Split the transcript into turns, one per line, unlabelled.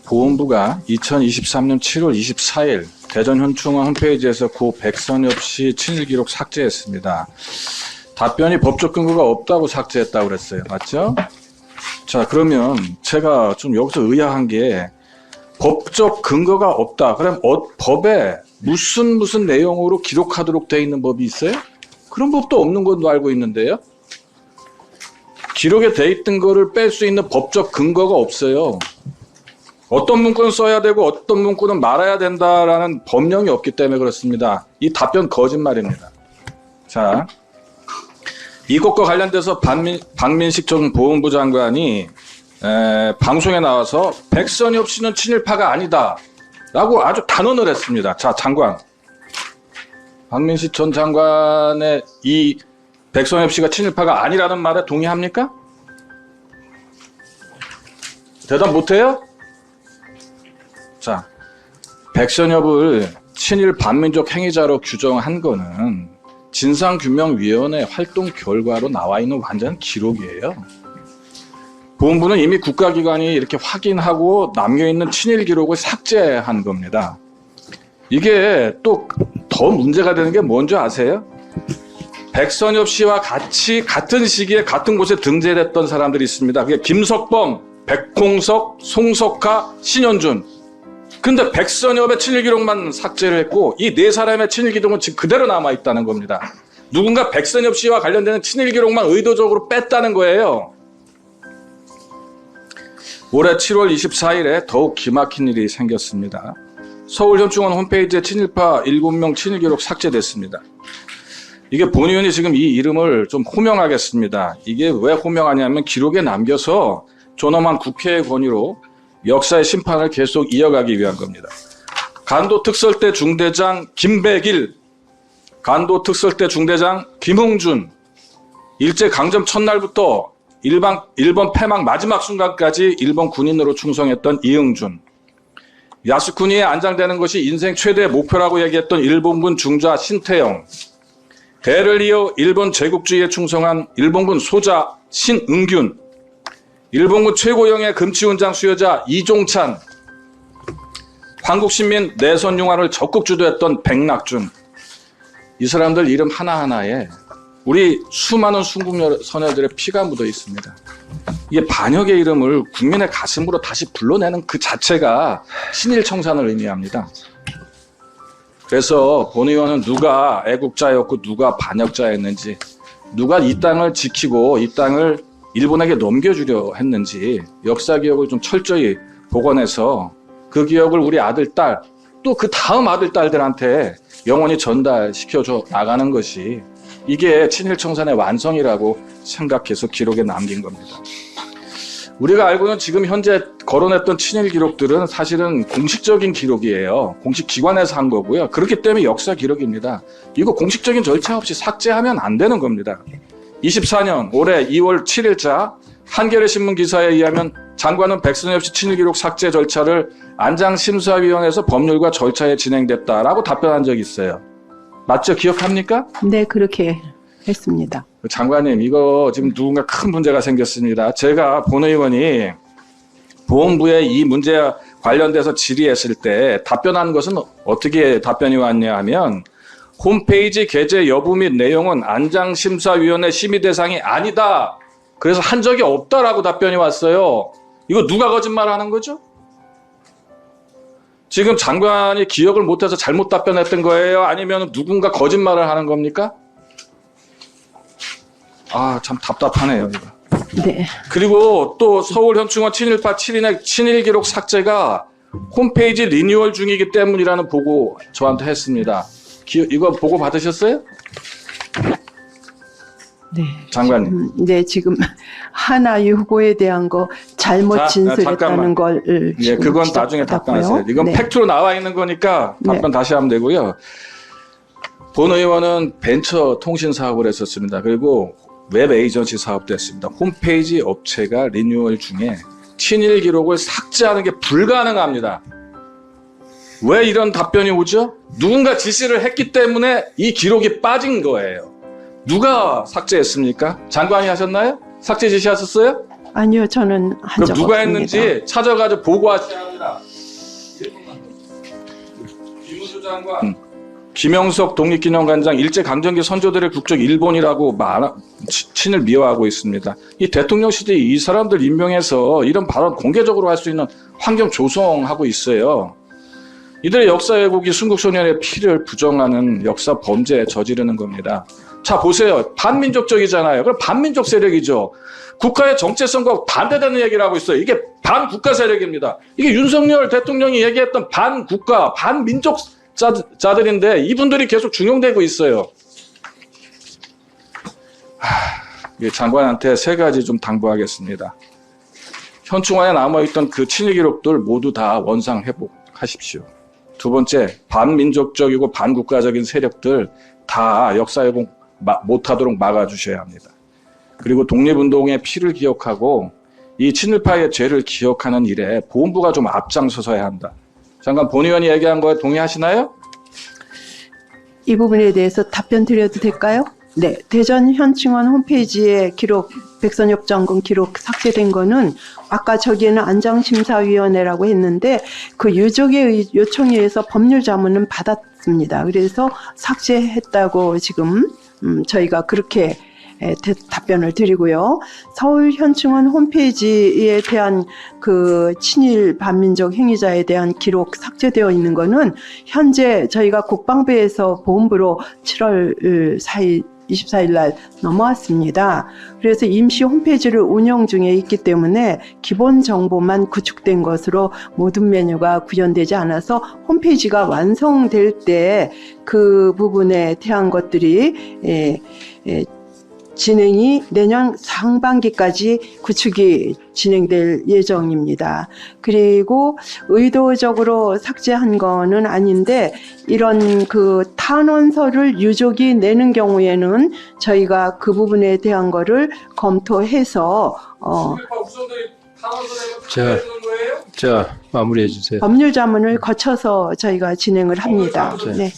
보훈부가 2023년 7월 24일 대전현충원 홈페이지에서 고 백선엽 씨 친일 기록 삭제했습니다. 답변이 법적 근거가 없다고 삭제했다고 그랬어요. 맞죠? 자, 그러면 제가 좀 여기서 의아한 게 법적 근거가 없다. 그럼 법에 무슨 내용으로 기록하도록 돼 있는 법이 있어요? 그런 법도 없는 걸로 알고 있는데요. 기록에 돼 있던 거를 뺄 수 있는 법적 근거가 없어요. 어떤 문구는 써야 되고 어떤 문구는 말아야 된다라는 법령이 없기 때문에 그렇습니다. 이 답변 거짓말입니다. 자, 이것과 관련돼서 박민식 전 보훈부 장관이 방송에 나와서 백선엽 씨는 친일파가 아니다 라고 아주 단언을 했습니다. 자, 장관, 박민식 전 장관의 이 백선엽 씨가 친일파가 아니라는 말에 동의합니까? 대답 못해요? 자, 백선엽을 친일 반민족 행위자로 규정한 거는 진상규명위원회 활동 결과로 나와 있는 완전 기록이에요. 보훈부는 이미 국가기관이 이렇게 확인하고 남겨있는 친일 기록을 삭제한 겁니다. 이게 또 더 문제가 되는 게 뭔지 아세요? 백선엽 씨와 같은 시기에 같은 곳에 등재됐던 사람들이 있습니다. 그게 김석범, 백홍석, 송석하, 신현준. 근데 백선엽의 친일 기록만 삭제를 했고 이 네 사람의 친일 기록은 지금 그대로 남아있다는 겁니다. 누군가 백선엽 씨와 관련되는 친일 기록만 의도적으로 뺐다는 거예요. 올해 7월 24일에 더욱 기막힌 일이 생겼습니다. 서울현충원 홈페이지에 친일파 7명 친일 기록 삭제됐습니다. 이게 본의원이 지금 이 이름을 좀 호명하겠습니다. 이게 왜 호명하냐면 기록에 남겨서 존엄한 국회의 권위로 역사의 심판을 계속 이어가기 위한 겁니다. 간도특설대 중대장 김백일, 간도특설대 중대장 김흥준, 일제강점 첫날부터 일본 패망 마지막 순간까지 일본 군인으로 충성했던 이응준, 야스쿠니에 안장되는 것이 인생 최대의 목표라고 얘기했던 일본군 중좌 신태영, 대를 이어 일본 제국주의에 충성한 일본군 소자 신응균, 일본군 최고령의 금치훈장 수여자 이종찬, 한국신민 내선융화를 적극 주도했던 백낙준. 이 사람들 이름 하나하나에 우리 수많은 순국 선열들의 피가 묻어 있습니다. 이게 반역의 이름을 국민의 가슴으로 다시 불러내는 그 자체가 친일청산을 의미합니다. 그래서 본 의원은 누가 애국자였고 누가 반역자였는지, 누가 이 땅을 지키고 이 땅을 일본에게 넘겨주려 했는지 역사 기억을 좀 철저히 복원해서 그 기억을 우리 아들, 딸, 또 그 다음 아들, 딸들한테 영원히 전달시켜줘 나가는 것이 이게 친일청산의 완성이라고 생각해서 기록에 남긴 겁니다. 우리가 알고는 지금 현재 거론했던 친일 기록들은 사실은 공식적인 기록이에요. 공식 기관에서 한 거고요. 그렇기 때문에 역사 기록입니다. 이거 공식적인 절차 없이 삭제하면 안 되는 겁니다. 24년 올해 2월 7일자 한겨레 신문 기사에 의하면 장관은 백선엽 씨 친일 기록 삭제 절차를 안장심사위원회에서 법률과 절차에 진행됐다라고 답변한 적이 있어요. 맞죠? 기억합니까?
네, 그렇게 했습니다.
장관님, 이거 지금 누군가 큰 문제가 생겼습니다. 제가 본 의원이 보훈부에 이 문제와 관련돼서 질의했을 때 답변한 것은 어떻게 답변이 왔냐 하면 홈페이지 게재 여부 및 내용은 안장심사위원회 심의 대상이 아니다. 그래서 한 적이 없다라고 답변이 왔어요. 이거 누가 거짓말하는 거죠? 지금 장관이 기억을 못해서 잘못 답변했던 거예요? 아니면 누군가 거짓말을 하는 겁니까? 아, 참 답답하네요, 이거.
네.
그리고 또 서울현충원 친일파 7인의 친일 기록 삭제가 홈페이지 리뉴얼 중이기 때문이라는 보고 저한테 했습니다. 이거 보고 받으셨어요?
네.
장관님.
지금 하나 요거에 대한 거 잘못 진술했다는 걸
예, 그건 나중에 답변하세요. 이건
네.
팩트로 나와 있는 거니까 답변
네.
다시 하면 되고요. 본 의원은 벤처 통신 사업을 했었습니다. 그리고 웹 에이전시 사업도 했습니다. 홈페이지 업체가 리뉴얼 중에 친일 기록을 삭제하는 게 불가능합니다. 왜 이런 답변이 오죠? 누군가 지시를 했기 때문에 이 기록이 빠진 거예요. 누가 삭제했습니까? 장관이 하셨나요? 삭제 지시하셨어요?
아니요, 저는 한
그럼
적
누가
없습니다.
했는지 찾아가지고 보고하셔야 합니다. 비무소장관 김영석 독립기념관장 일제강점기 선조들의 국적 일본이라고 친일 미화하고 있습니다. 이 대통령 시대에 이 사람들 임명해서 이런 발언 공개적으로 할 수 있는 환경 조성하고 있어요. 이들의 역사 왜곡이 순국 소년의 피를 부정하는 역사 범죄에 저지르는 겁니다. 자 보세요. 반민족적이잖아요. 그럼 반민족 세력이죠. 국가의 정체성과 반대되는 얘기를 하고 있어요. 이게 반국가 세력입니다. 이게 윤석열 대통령이 얘기했던 반국가, 반민족 자들인데 이분들이 계속 중용되고 있어요. 장관한테 세 가지 좀 당부하겠습니다. 현충원에 남아있던 그 친일 기록들 모두 다 원상 회복하십시오. 두 번째, 반민족적이고 반국가적인 세력들 다 역사 왜곡 못하도록 막아주셔야 합니다. 그리고 독립운동의 피를 기억하고 이 친일파의 죄를 기억하는 일에 보훈부가 좀 앞장서서야 한다. 장관 본 의원이 얘기한 거에 동의하시나요?
이 부분에 대해서 답변 드려도 될까요? 네, 대전 현충원 홈페이지에 기록, 백선엽 장군 기록 삭제된 거는 아까 저기에는 안장심사위원회라고 했는데 그 유족의 요청에 의해서 법률 자문은 받았습니다. 그래서 삭제했다고 지금 저희가 그렇게 답변을 드리고요. 서울 현충원 홈페이지에 대한 그 친일 반민족 행위자에 대한 기록 삭제되어 있는 거는 현재 저희가 국방부에서 보훈부로 7월 24일 날 넘어왔습니다. 그래서 임시 홈페이지를 운영 중에 있기 때문에 기본 정보만 구축된 것으로 모든 메뉴가 구현되지 않아서 홈페이지가 완성될 때 그 부분에 대한 것들이 진행이 내년 상반기까지 구축이 진행될 예정입니다. 그리고 의도적으로 삭제한 거는 아닌데 이런 그 탄원서를 유족이 내는 경우에는 저희가 그 부분에 대한 거를 검토해서
자, 마무리해 주세요.
법률 자문을 거쳐서 저희가 진행을 합니다. 네.